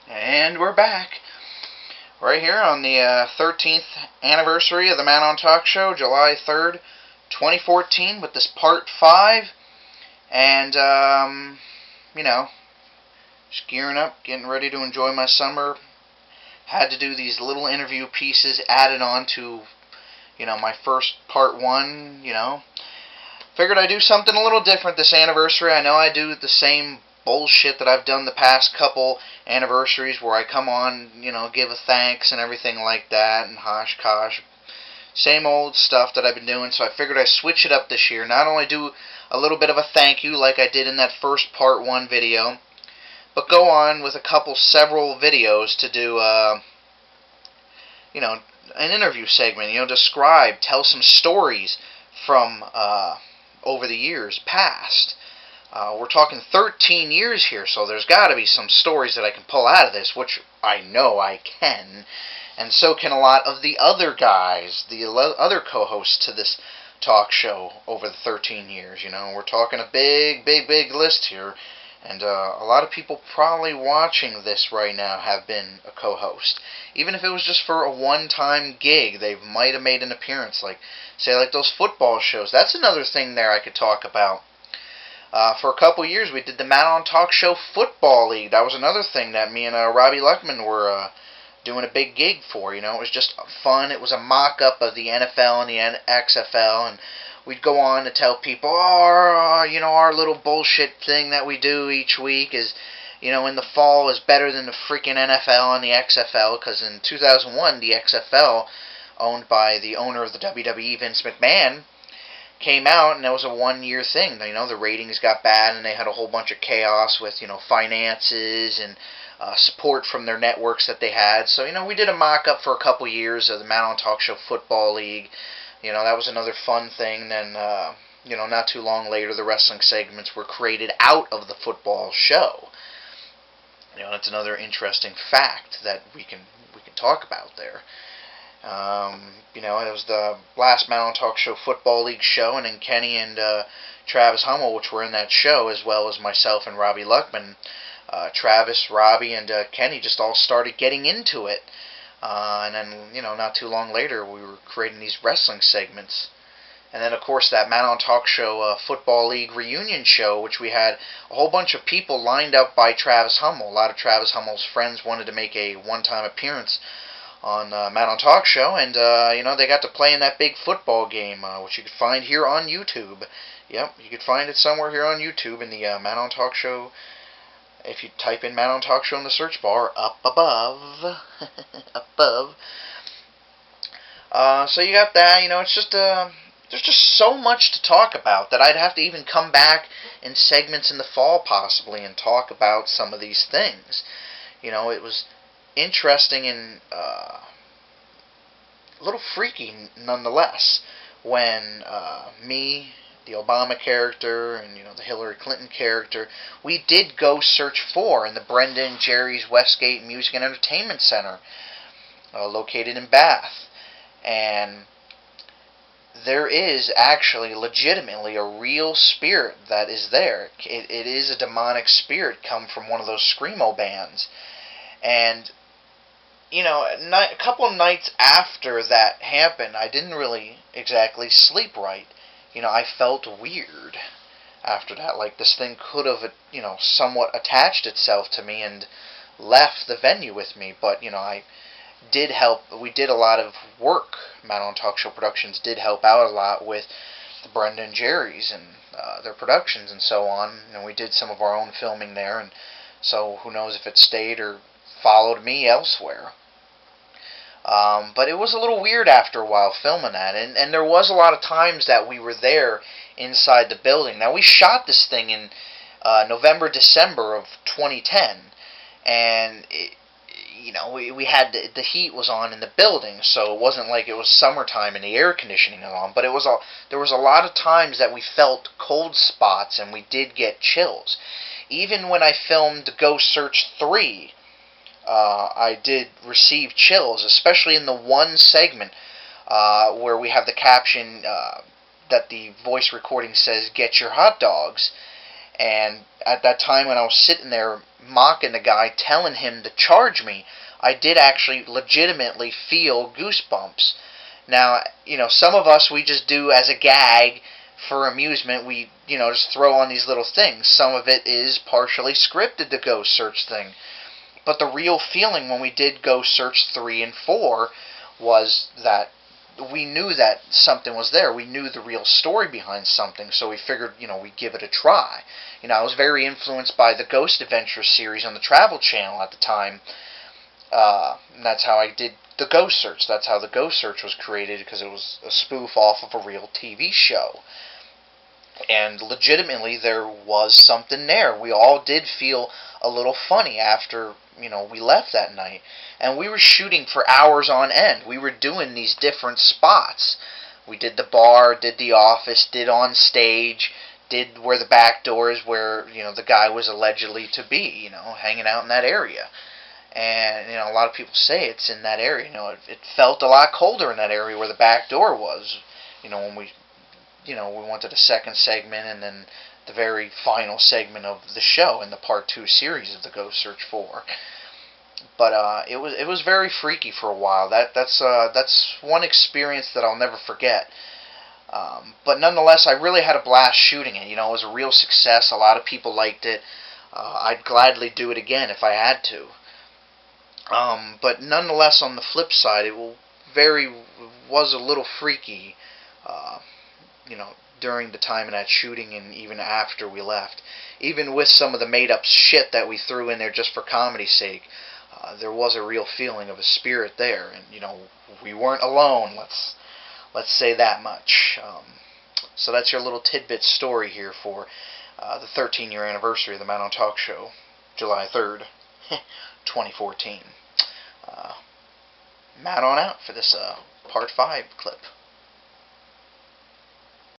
And we're back. Right here on the 13th anniversary of the Man on Talk Show, July 3rd, 2014, with this part 5. And, just gearing up, getting ready to enjoy my summer. Had to do these little interview pieces added on to, my first part 1, Figured I'd do something a little different this anniversary. I know I do the same bullshit that I've done the past couple anniversaries where I come on, give a thanks and everything like that and hosh kosh. Same old stuff that I've been doing, so I figured I'd switch it up this year. Not only do a little bit of a thank you like I did in that first part 1 video, but go on with several videos to do, an interview segment, describe, tell some stories from, over the years past. We're talking 13 years here, so there's got to be some stories that I can pull out of this, which I know I can, and so can a lot of the other guys, the other co-hosts to this talk show over the 13 years. We're talking a big list here, and a lot of people probably watching this right now have been a co-host. Even if it was just for a one-time gig, they might have made an appearance, like those football shows. That's another thing there I could talk about. For a couple years, we did the Man on Talk Show Football League. That was another thing that me and Robbie Luckman were doing a big gig for. It was just fun. It was a mock-up of the NFL and the XFL, and we'd go on to tell people, our little bullshit thing that we do each week is, in the fall is better than the freaking NFL and the XFL, because in 2001, the XFL, owned by the owner of the WWE, Vince McMahon, came out, and it was a one-year thing. The ratings got bad, and they had a whole bunch of chaos with, finances and support from their networks that they had. So, we did a mock-up for a couple years of the Man on Talk Show Football League. That was another fun thing. Then, not too long later, the wrestling segments were created out of the football show. That's another interesting fact that we can talk about there. It was the last Man on Talk Show Football League show, and then Kenny and Travis Hummel, which were in that show, as well as myself and Robbie Luckman. Travis, Robbie, and Kenny just all started getting into it. And then, not too long later, we were creating these wrestling segments. And then, of course, that Man on Talk Show Football League reunion show, which we had a whole bunch of people lined up by Travis Hummel. A lot of Travis Hummel's friends wanted to make a one-time appearance on Man on Talk Show, and, they got to play in that big football game, which you could find here on YouTube. Yep, you could find it somewhere here on YouTube in the Man on Talk Show. If you type in Man on Talk Show in the search bar, up above, so you got that. It's just there's just so much to talk about that I'd have to even come back in segments in the fall possibly and talk about some of these things. It was interesting and a little freaky nonetheless when me, the Obama character, and the Hillary Clinton character, we did go search for in the Brenda and Jerry's Westgate Music and Entertainment Center, located in Bath. And there is actually legitimately a real spirit that is there. It is a demonic spirit come from one of those screamo bands. And a couple of nights after that happened, I didn't really exactly sleep right. I felt weird after that. Like this thing could have, somewhat attached itself to me and left the venue with me. But, I did help. We did a lot of work. Man on Talk Show Productions did help out a lot with the Brenda and Jerry's and their productions and so on. And we did some of our own filming there. And so who knows if it stayed or followed me elsewhere. But it was a little weird after a while filming that, and there was a lot of times that we were there inside the building. Now, we shot this thing in November, December of 2010, and we had the heat was on in the building, so it wasn't like it was summertime and the air conditioning was on, but there was a lot of times that we felt cold spots and we did get chills. Even when I filmed Ghost Search 3, I did receive chills, especially in the one segment where we have the caption that the voice recording says, "Get your hot dogs." And at that time when I was sitting there mocking the guy, telling him to charge me, I did actually legitimately feel goosebumps. Now, some of us, we just do as a gag for amusement. We, just throw on these little things. Some of it is partially scripted, the Ghost Search thing. But the real feeling when we did Ghost Search 3 and 4 was that we knew that something was there. We knew the real story behind something, so we figured, we'd give it a try. I was very influenced by the Ghost Adventure series on the Travel Channel at the time. And that's how I did the Ghost Search. That's how the Ghost Search was created, because it was a spoof off of a real TV show. And legitimately, there was something there. We all did feel a little funny after, we left that night. And we were shooting for hours on end. We were doing these different spots. We did the bar, did the office, did on stage, did where the back door is, where, the guy was allegedly to be, hanging out in that area. And, a lot of people say it's in that area. It felt a lot colder in that area where the back door was, when we went to the second segment and then the very final segment of the show in the Part 2 series of the Ghost Search 4. But it was very freaky for a while. That's one experience that I'll never forget. But nonetheless, I really had a blast shooting it. It was a real success. A lot of people liked it. I'd gladly do it again if I had to. But nonetheless, on the flip side, it was a little freaky, during the time of that shooting and even after we left. Even with some of the made-up shit that we threw in there just for comedy's sake, there was a real feeling of a spirit there, and we weren't alone. Let's say that much. So that's your little tidbit story here for the 13-year anniversary of the Matt on Talk Show, July 3rd, 2014. Matt on out for this Part 5 clip.